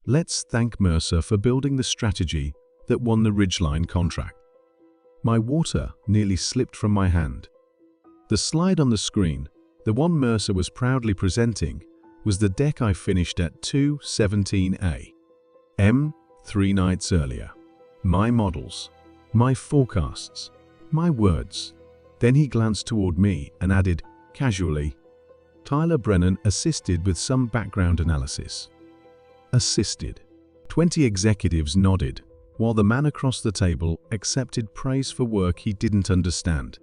Let's thank Mercer for building the strategy that won the Ridgeline contract. My water nearly slipped from my hand. The slide on the screen, the one Mercer was proudly presenting, was the deck I finished at 2:17 a.m. 3 nights earlier. My models, my forecasts, my words. Then he glanced toward me and added, casually, "Tyler Brennan assisted with some background analysis." Assisted. 20 executives nodded, while the man across the table accepted praise for work he didn't understand.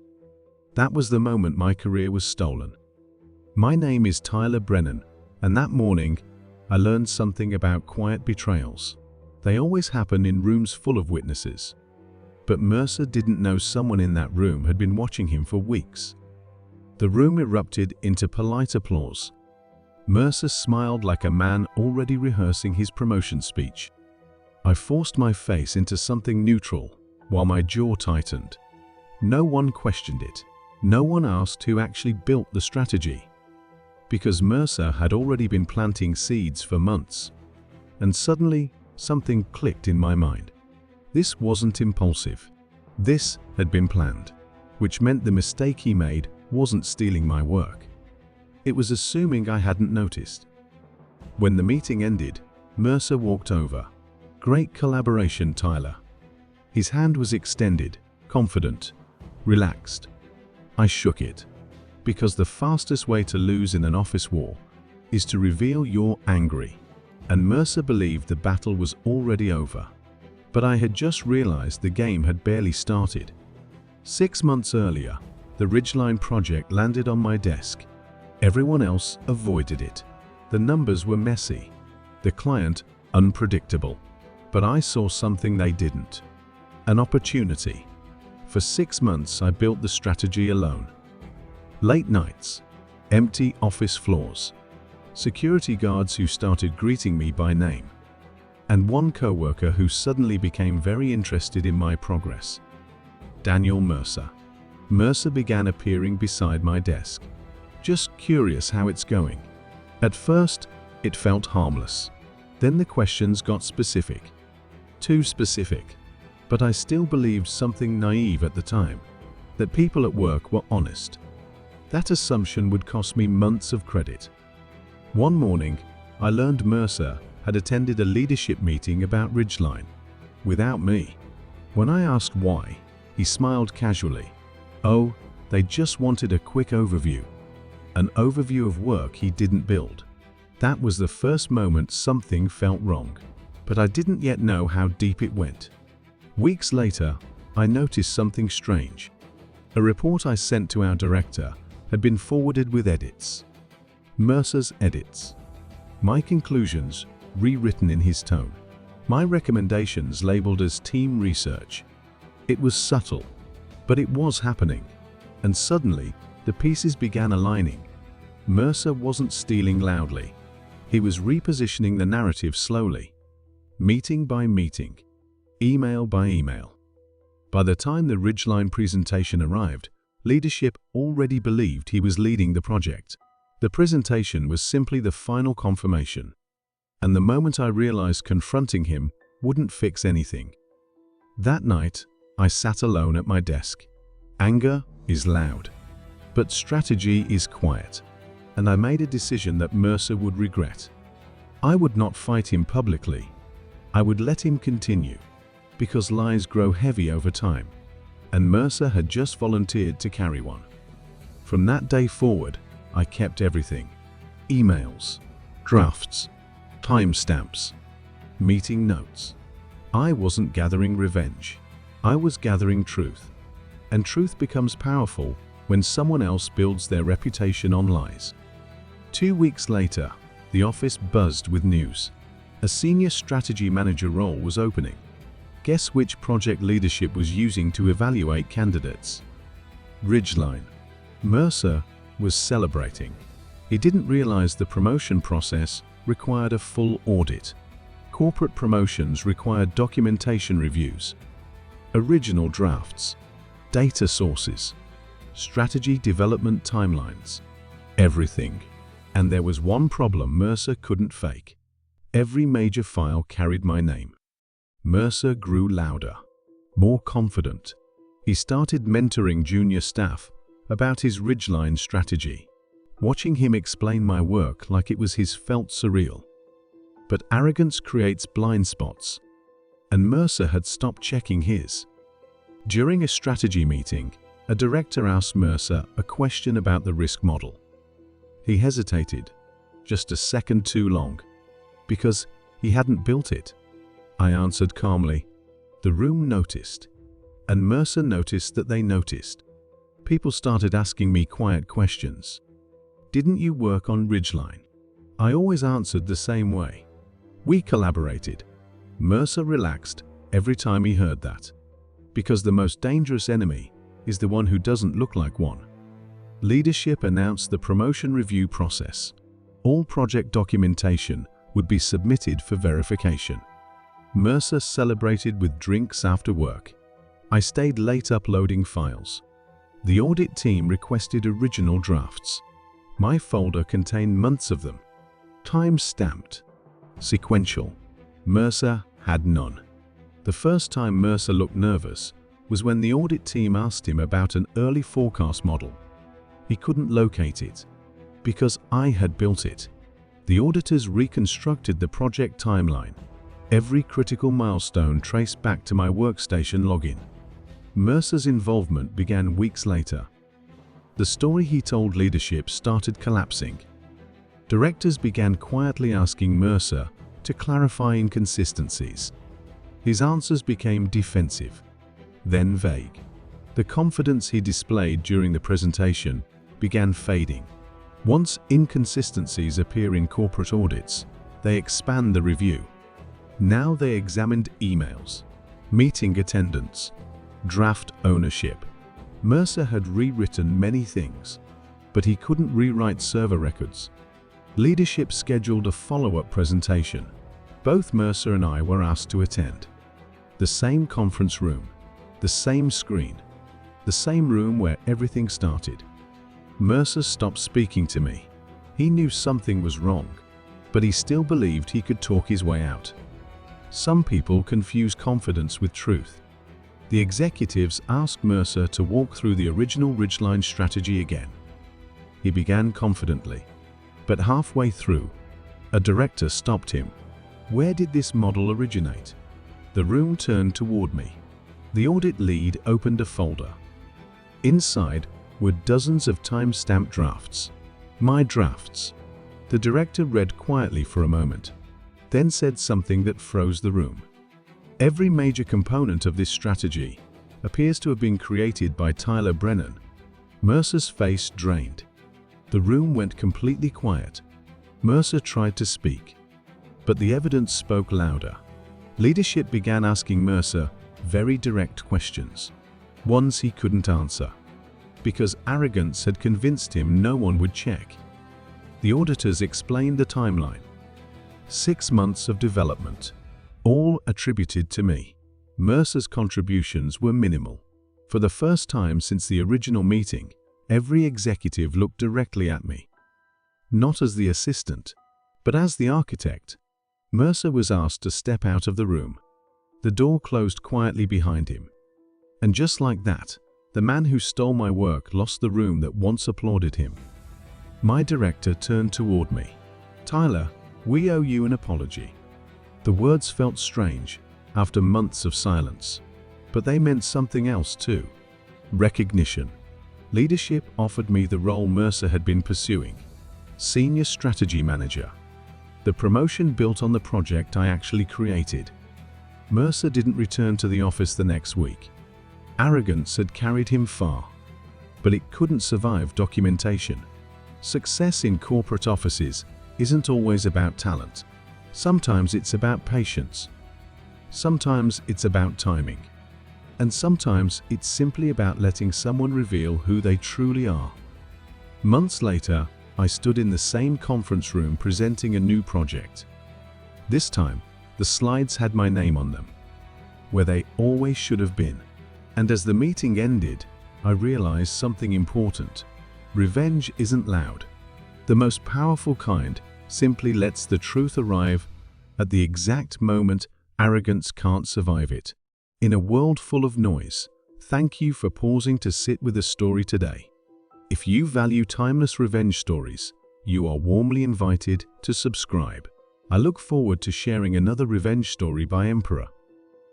That was the moment my career was stolen. My name is Tyler Brennan, and that morning, I learned something about quiet betrayals. They always happen in rooms full of witnesses. But Mercer didn't know someone in that room had been watching him for weeks. The room erupted into polite applause. Mercer smiled like a man already rehearsing his promotion speech. I forced my face into something neutral, while my jaw tightened. No one questioned it. No one asked who actually built the strategy. Because Mercer had already been planting seeds for months. And suddenly, something clicked in my mind. This wasn't impulsive. This had been planned, which meant the mistake he made wasn't stealing my work. It was assuming I hadn't noticed. When the meeting ended, Mercer walked over. "Great collaboration, Tyler." His hand was extended, confident, relaxed. I shook it, because the fastest way to lose in an office war is to reveal you're angry. And Mercer believed the battle was already over. But I had just realized the game had barely started. 6 months earlier, the Ridgeline project landed on my desk. Everyone else avoided it. The numbers were messy, the client unpredictable. But I saw something they didn't. An opportunity. For 6 months I built the strategy alone. Late nights, empty office floors, security guards who started greeting me by name, and one coworker who suddenly became very interested in my progress. Daniel Mercer. Mercer began appearing beside my desk. Just curious how it's going. At first, it felt harmless. Then the questions got specific. Too specific. But I still believed something naive at the time, that people at work were honest. That assumption would cost me months of credit. One morning, I learned Mercer had attended a leadership meeting about Ridgeline, without me. When I asked why, he smiled casually. Oh, they just wanted a quick overview. An overview of work he didn't build. That was the first moment something felt wrong, but I didn't yet know how deep it went. Weeks later, I noticed something strange. A report I sent to our director had been forwarded with edits. Mercer's edits. My conclusions rewritten in his tone. My recommendations labeled as team research. It was subtle, but it was happening. And suddenly, the pieces began aligning. Mercer wasn't stealing loudly. He was repositioning the narrative slowly. Meeting by meeting. Email by email. By the time the Ridgeline presentation arrived, leadership already believed he was leading the project. The presentation was simply the final confirmation. And the moment I realized confronting him wouldn't fix anything. That night, I sat alone at my desk. Anger is loud, but strategy is quiet. And I made a decision that Mercer would regret. I would not fight him publicly. I would let him continue, because lies grow heavy over time, and Mercer had just volunteered to carry one. From that day forward, I kept everything. Emails, drafts, timestamps, meeting notes. I wasn't gathering revenge. I was gathering truth. And truth becomes powerful when someone else builds their reputation on lies. 2 weeks later, the office buzzed with news. A senior strategy manager role was opening. Guess which project leadership was using to evaluate candidates? Ridgeline. Mercer was celebrating. He didn't realize the promotion process required a full audit. Corporate promotions required documentation reviews, original drafts, data sources, strategy development timelines, everything. And there was one problem Mercer couldn't fake: Every major file carried my name. Mercer grew louder, more confident. He started mentoring junior staff about his ridgeline strategy. Watching him explain my work like it was his felt surreal. But arrogance creates blind spots, and Mercer had stopped checking his. During a strategy meeting, a director asked Mercer a question about the risk model. He hesitated, just a second too long, because he hadn't built it. I answered calmly. The room noticed, and Mercer noticed that they noticed. People started asking me quiet questions. Didn't you work on ridgeline? I always answered the same way. We collaborated. Mercer relaxed every time he heard that. Because the most dangerous enemy is the one who doesn't look like one. Leadership announced the promotion review process. All project documentation would be submitted for verification. Mercer celebrated with drinks after work. I stayed late uploading files. The audit team requested original drafts. My folder contained months of them. Time-stamped. Sequential. Mercer had none. The first time Mercer looked nervous was when the audit team asked him about an early forecast model. He couldn't locate it, because I had built it. The auditors reconstructed the project timeline. Every critical milestone traced back to my workstation login. Mercer's involvement began weeks later. The story he told leadership started collapsing. Directors began quietly asking Mercer to clarify inconsistencies. His answers became defensive, then vague. The confidence he displayed during the presentation began fading. Once inconsistencies appear in corporate audits, they expand the review. Now they examined emails, meeting attendance, draft ownership. Mercer had rewritten many things, but he couldn't rewrite server records. Leadership scheduled a follow-up presentation. Both Mercer and I were asked to attend. The same conference room, the same screen, the same room where everything started. Mercer stopped speaking to me. He knew something was wrong, but he still believed he could talk his way out. Some people confuse confidence with truth. The executives asked Mercer to walk through the original ridgeline strategy again. He began confidently, but halfway through, a director stopped him. Where did this model originate? The room turned toward me. The audit lead opened a folder. Inside were dozens of time-stamped drafts. My drafts. The director read quietly for a moment, then said something that froze the room. Every major component of this strategy appears to have been created by Tyler Brennan. Mercer's face drained. The room went completely quiet. Mercer tried to speak, but the evidence spoke louder. Leadership began asking Mercer very direct questions, ones he couldn't answer, because arrogance had convinced him no one would check. The auditors explained the timeline. 6 months of development, all attributed to me. Mercer's contributions were minimal. For the first time since the original meeting, every executive looked directly at me. Not as the assistant, but as the architect. Mercer was asked to step out of the room. The door closed quietly behind him. And just like that, the man who stole my work lost the room that once applauded him. My director turned toward me. "Tyler, we owe you an apology." The words felt strange after months of silence, but they meant something else too. Recognition. Leadership offered me the role Mercer had been pursuing, Senior Strategy Manager. The promotion built on the project I actually created. Mercer didn't return to the office the next week. Arrogance had carried him far, but it couldn't survive documentation. Success in corporate offices isn't always about talent. Sometimes it's about patience. Sometimes it's about timing. And sometimes it's simply about letting someone reveal who they truly are. Months later, I stood in the same conference room presenting a new project. This time, the slides had my name on them, where they always should have been. And as the meeting ended, I realized something important. Revenge isn't loud. The most powerful kind simply lets the truth arrive at the exact moment arrogance can't survive it. In a world full of noise, thank you for pausing to sit with a story today. If you value timeless revenge stories, you are warmly invited to subscribe. I look forward to sharing another revenge story by Emperor.